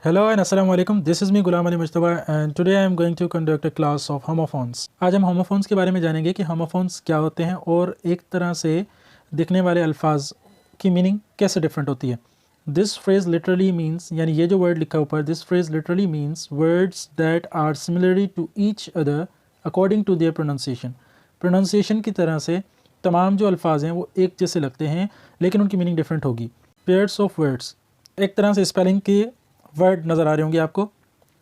Hello and Assalamu alaikum. This is me Ghulam Ali Mujtaba and today I am going to conduct a class of homophones. आज हम homophones के बारे में जानेंगे कि homophones क्या होते हैं और एक तरह से दिखने वाले अल्फाज की मीनिंग कैसे डिफरेंट होती है. This phrase literally means, यानी ये जो वर्ड लिखा ऊपर, this phrase literally means words that are similarly to each other according to their pronunciation. Pronunciation की तरह से तमाम जो अल्फाज हैं वो एक जैसे लगते हैं लेकिन उनकी मीनिंग डिफरेंट होगी. Pairs of words, एक तरह से स्पेलिंग के वर्ड नज़र आ रहे होंगे आपको,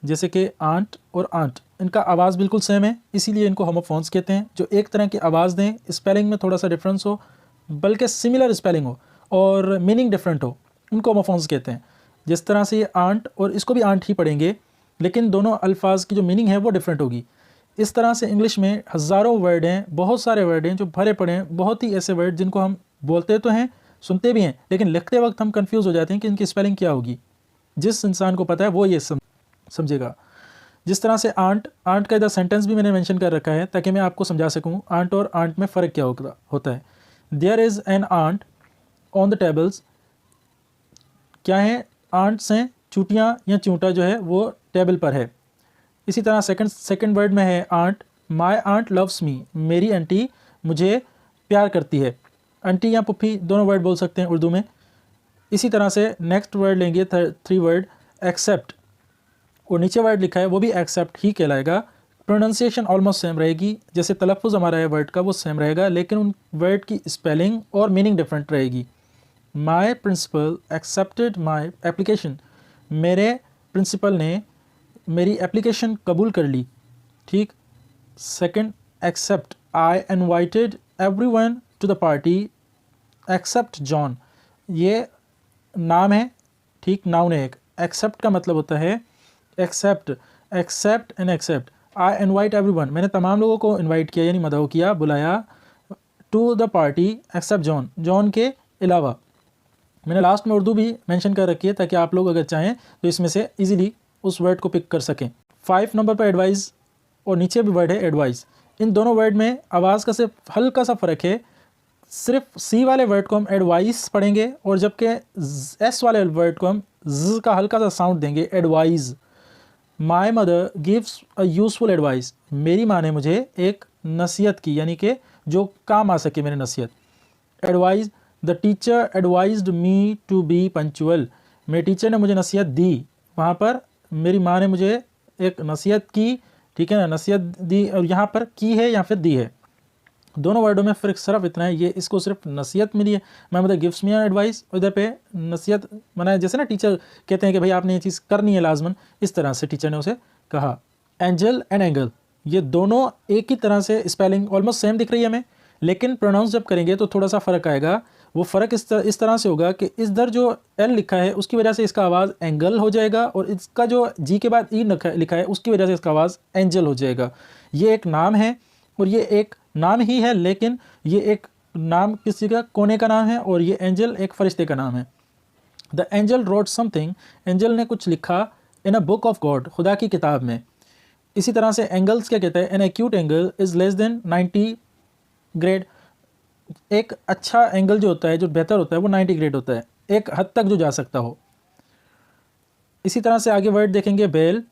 जैसे कि आंट और आंट, इनका आवाज़ बिल्कुल सेम है इसीलिए इनको होमोफोन्स कहते हैं. जो एक तरह की आवाज़ दें, स्पेलिंग में थोड़ा सा डिफरेंस हो बल्कि सिमिलर स्पेलिंग हो और मीनिंग डिफरेंट हो, उनको होमोफोन्स कहते हैं. जिस तरह से ये आंट और इसको भी आंट ही पढ़ेंगे लेकिन दोनों अल्फाज की जो मीनिंग है वो डिफरेंट होगी. इस तरह से इंग्लिश में हज़ारों वर्ड हैं, बहुत सारे वर्ड हैं जो भरे पड़े हैं, बहुत ही ऐसे वर्ड जिनको हम बोलते तो हैं, सुनते भी हैं, लेकिन लिखते वक्त हम कंफ्यूज हो जाते हैं कि इनकी स्पेलिंग क्या होगी. जिस इंसान को पता है वो ये समझेगा. जिस तरह से आंट का इधर सेंटेंस भी मैंने मेंशन कर रखा है ताकि मैं आपको समझा सकूं आंट और आंट में फ़र्क क्या होता है. There is an ant on the tables, क्या है, आंट्स हैं, चूटियाँ या चूंटा जो है वो टेबल पर है. इसी तरह सेकंड वर्ड में है aunt, my aunt loves me, मेरी आंटी मुझे प्यार करती है. आंटी या पुप्पी दोनों वर्ड बोल सकते हैं उर्दू में. इसी तरह से नेक्स्ट वर्ड लेंगे, थ्री वर्ड, एक्सेप्ट, और नीचे वर्ड लिखा है वो भी एक्सेप्ट ही कहलाएगा. प्रोनाउंसिएशन ऑलमोस्ट सेम रहेगी, जैसे तलफ़ुज़ हमारा है वर्ड का वो सेम रहेगा लेकिन उन वर्ड की स्पेलिंग और मीनिंग डिफरेंट रहेगी. My principal accepted my application, मेरे प्रिंसिपल ने मेरी एप्लीकेशन कबूल कर ली. ठीक. Second, except, I invited everyone to the party except John, ये नाम है, ठीक, नाउन है एक. एक्सेप्ट का मतलब होता है except and except. I invite everyone, मैंने तमाम लोगों को इनवाइट किया यानी मदऊ किया, बुलाया, to the party except John, John के अलावा. मैंने लास्ट में उर्दू भी मेंशन कर रखी है ताकि आप लोग अगर चाहें तो इसमें से इजीली उस वर्ड को पिक कर सकें. 5 नंबर पर एडवाइस और नीचे भी वर्ड है एडवाइस. इन दोनों वर्ड में आवाज़ का सिर्फ हल्का सा फ़र्क है. सिर्फ सी वाले वर्ड को हम एडवाइस पढ़ेंगे और जबकि एस वाले वर्ड को हम ज का हल्का सा साउंड देंगे, advice. My mother gives a useful advice, मेरी माँ ने मुझे एक नसीहत की यानी कि जो काम आ सके मेरी नसीहत. Advice, the teacher advised me to be punctual, मेरे टीचर ने मुझे नसीहत दी, वहाँ पर मेरी माँ ने मुझे एक नसीहत की, ठीक है ना, नसीहत दी, और यहाँ पर की है या फिर दी है. दोनों वर्डों में फ़र्क सिर्फ इतना है, ये इसको सिर्फ नसीहत मिली है, मैं मतलब गिव्स मी एडवाइस, इधर पे नसीहत मना, जैसे ना टीचर कहते हैं कि भाई आपने ये चीज़ करनी है लाजमन, इस तरह से टीचर ने उसे कहा. एंजल एंड एंगल, ये दोनों एक ही तरह से स्पेलिंग ऑलमोस्ट सेम दिख रही है हमें, लेकिन प्रोनाउंस जब करेंगे तो थोड़ा सा फ़र्क आएगा. वो फ़र्क इस तरह से होगा कि इधर जो एल लिखा है उसकी वजह से इसका आवाज़ एंगल हो जाएगा और इसका जो जी के बाद ई लिखा है उसकी वजह से इसका आवाज़ एंजल हो जाएगा. ये एक नाम है और ये एक नाम ही है लेकिन ये एक नाम किसी का कोने का नाम है और ये एंजल एक फरिश्ते का नाम है. The angel road something, angel ने कुछ लिखा इन अ बुक ऑफ गॉड, खुदा की किताब में. इसी तरह से एंगल्स क्या कहता है, an acute angle is less than 90 grade, एक अच्छा एंगल जो होता है, जो बेहतर होता है वो 90 ग्रेड होता है, एक हद तक जो जा सकता हो. इसी तरह से आगे वर्ड देखेंगे, बेल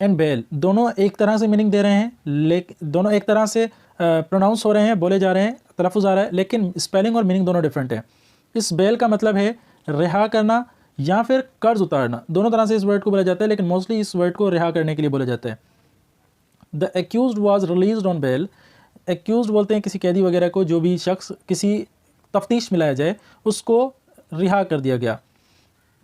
एंड बेल, दोनों एक तरह से मीनिंग दे रहे हैं, लेकिन दोनों एक तरह से प्रोनाउंस हो रहे हैं, बोले जा रहे हैं, तलफ़ुज़ आ रहा है, लेकिन स्पेलिंग और मीनिंग दोनों डिफरेंट है. इस बेल का मतलब है रिहा करना या फिर कर्ज उतारना, दोनों तरह से इस वर्ड को बोला जाता है लेकिन मोस्टली इस वर्ड को रिहा करने के लिए बोला जाता है. The accused was released on bail, accused बोलते हैं किसी कैदी वगैरह को, जो भी शख्स किसी तफ्तीश मिलाया जाए उसको रिहा कर दिया गया,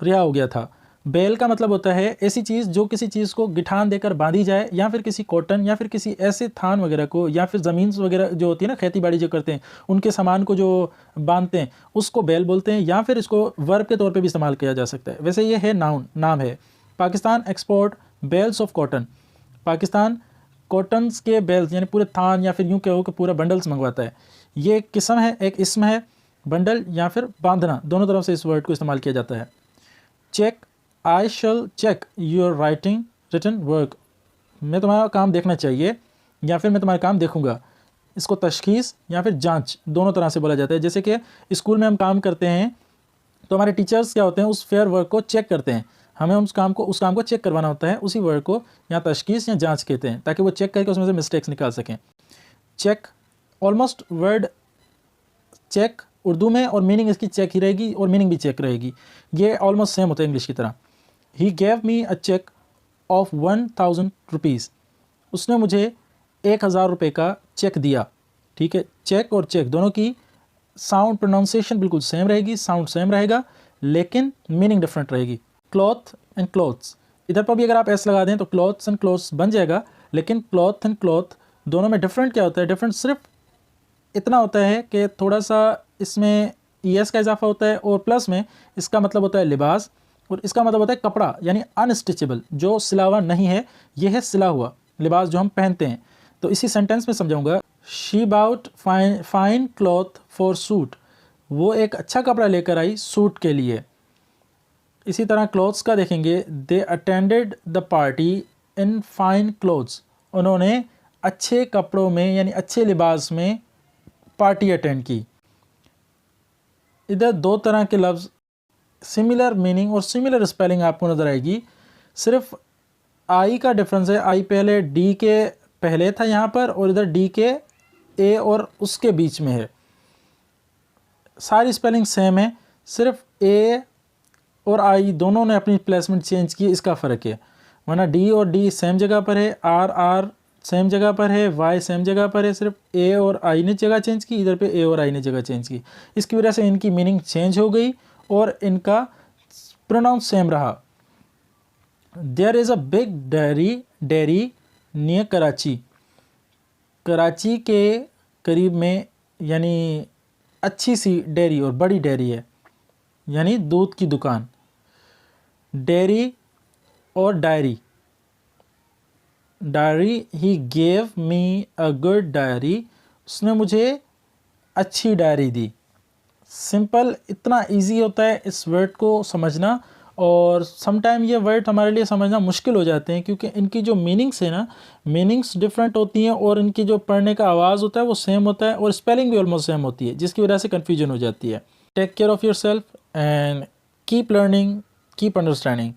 रिहा हो गया था. बेल का मतलब होता है ऐसी चीज़ जो किसी चीज़ को गिठान देकर बांधी जाए, या फिर किसी कॉटन या फिर किसी ऐसे थान वगैरह को, या फिर ज़मीन वगैरह जो होती है ना, खेती बाड़ी जो करते हैं उनके सामान को जो बांधते हैं उसको बेल बोलते हैं, या फिर इसको वर्ब के तौर पे भी इस्तेमाल किया जा सकता है. वैसे ये है नाम है. Pakistan export bales of cotton, Pakistan cottons के बेल्स यानी पूरे थान या फिर यूँ कहो कि पूरा बंडल्स मंगवाता है. ये एक किस्म है, एक इसम है, बंडल या फिर बांधना, दोनों तरफ से इस वर्ड को इस्तेमाल किया जाता है. Check, I shall check your written work, मैं तुम्हारा काम देखना चाहिए या फिर मैं तुम्हारा काम देखूंगा. इसको तशखीस या फिर जांच दोनों तरह से बोला जाता है. जैसे कि स्कूल में हम काम करते हैं तो हमारे टीचर्स क्या होते हैं, उस फेयर वर्क को चेक करते हैं. हमें उस काम को चेक करवाना होता है, उसी वर्ड को या तशखीस या जांच कहते हैं, ताकि वो चेक करके उसमें से मिस्टेक्स निकाल सकें। Check, almost word check Urdu में और मीनिंग इसकी चेक ही रहेगी और मीनिंग भी चेक रहेगी, ये ऑलमोस्ट सेम होता है इंग्लिश की तरह। He gave me a cheque of 1000 rupees, उसने मुझे 1000 रुपये का चेक दिया। ठीक है, चेक और चेक दोनों की साउंड प्रोनाउंसिएशन बिल्कुल सेम रहेगी, साउंड सेम रहेगा, लेकिन मीनिंग डिफरेंट रहेगी। क्लॉथ एंड क्लॉथ्स, इधर पर भी अगर आप एस लगा दें तो क्लॉथ्स एंड क्लॉथ्स बन जाएगा, लेकिन क्लॉथ एंड क्लॉथ दोनों में डिफरेंट क्या होता है? डिफरेंट सिर्फ इतना होता है कि थोड़ा सा इसमें ईएस का इजाफा होता है और प्लस में इसका मतलब होता है लिबास, और इसका मतलब होता है कपड़ा, यानी अनस्टिचेबल, जो सिला हुआ नहीं है, यह है सिला हुआ लिबास जो हम पहनते हैं। तो इसी सेंटेंस में समझाऊंगा। She bought fine cloth for suit, वो एक अच्छा कपड़ा लेकर आई सूट के लिए। इसी तरह क्लॉथ्स का देखेंगे। They attended the party in fine clothes, उन्होंने अच्छे कपड़ों में यानी अच्छे लिबास में पार्टी अटेंड की। इधर दो तरह के लफ्ज़, सिमिलर मीनिंग और सिमिलर स्पेलिंग आपको नज़र आएगी। सिर्फ आई का डिफरेंस है, आई पहले डी के पहले था यहाँ पर, और इधर डी के ए और उसके बीच में है। सारी स्पेलिंग सेम है, सिर्फ ए और आई दोनों ने अपनी प्लेसमेंट चेंज की, इसका फ़र्क है। वरना डी और डी सेम जगह पर है, आर सेम जगह पर है, वाई सेम जगह पर है, सिर्फ ए और आई ने जगह चेंज की, इधर पे ए और आई ने जगह चेंज की। इसकी वजह से इनकी मीनिंग चेंज हो गई और इनका प्रोनाउंस सेम रहा। There is a big dairy near Karachi, Karachi के करीब में यानी अच्छी सी डेयरी और बड़ी डेयरी है, यानी दूध की दुकान। डेयरी और diary, diary, he gave me a good diary, उसने मुझे अच्छी डायरी दी। सिंपल, इतना इजी होता है इस वर्ड को समझना, और समटाइम ये वर्ड हमारे लिए समझना मुश्किल हो जाते हैं, क्योंकि इनकी जो मीनिंग्स है ना, मीनिंग्स डिफरेंट होती हैं, और इनकी जो पढ़ने का आवाज़ होता है वो सेम होता है, और स्पेलिंग भी ऑलमोस्ट सेम होती है, जिसकी वजह से कन्फ्यूजन हो जाती है। Take care of yourself and keep learning, keep understanding.